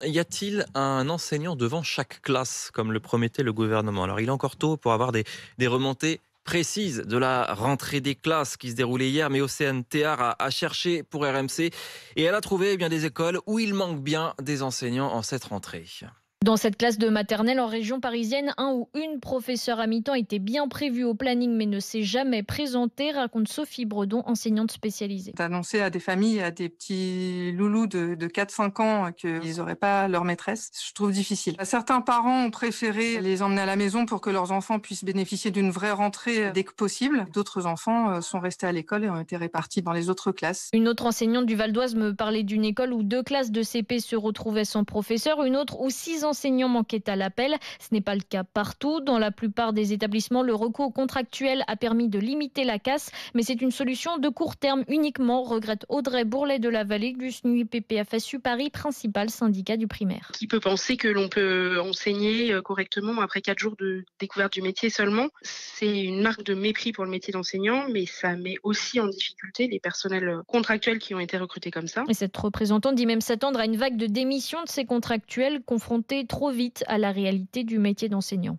Y a-t-il un enseignant devant chaque classe, comme le promettait le gouvernement? Alors, il est encore tôt pour avoir des remontées précises de la rentrée des classes qui se déroulait hier, mais Océane Théard a cherché pour RMC et elle a trouvé bien des écoles où il manque bien des enseignants en cette rentrée. Dans cette classe de maternelle en région parisienne, un ou une professeure à mi-temps était bien prévu au planning mais ne s'est jamais présenté, raconte Sophie Bredon, enseignante spécialisée. D'annoncer à des familles, à des petits loulous de 4-5 ans qu'ils n'auraient pas leur maîtresse, je trouve difficile. Certains parents ont préféré les emmener à la maison pour que leurs enfants puissent bénéficier d'une vraie rentrée dès que possible. D'autres enfants sont restés à l'école et ont été répartis dans les autres classes. Une autre enseignante du Val d'Oise me parlait d'une école où 2 classes de CP se retrouvaient sans professeur, une autre où 6 enseignants manquaient à l'appel. Ce n'est pas le cas partout. Dans la plupart des établissements, le recours contractuel a permis de limiter la casse, mais c'est une solution de court terme uniquement, regrette Audrey Bourlet de la Vallée du SNUI PPFSU Paris, principal syndicat du primaire. Qui peut penser que l'on peut enseigner correctement après 4 jours de découverte du métier seulement? C'est une marque de mépris pour le métier d'enseignant, mais ça met aussi en difficulté les personnels contractuels qui ont été recrutés comme ça. Et cette représentante dit même s'attendre à une vague de démission de ces contractuels confrontés trop vite à la réalité du métier d'enseignant.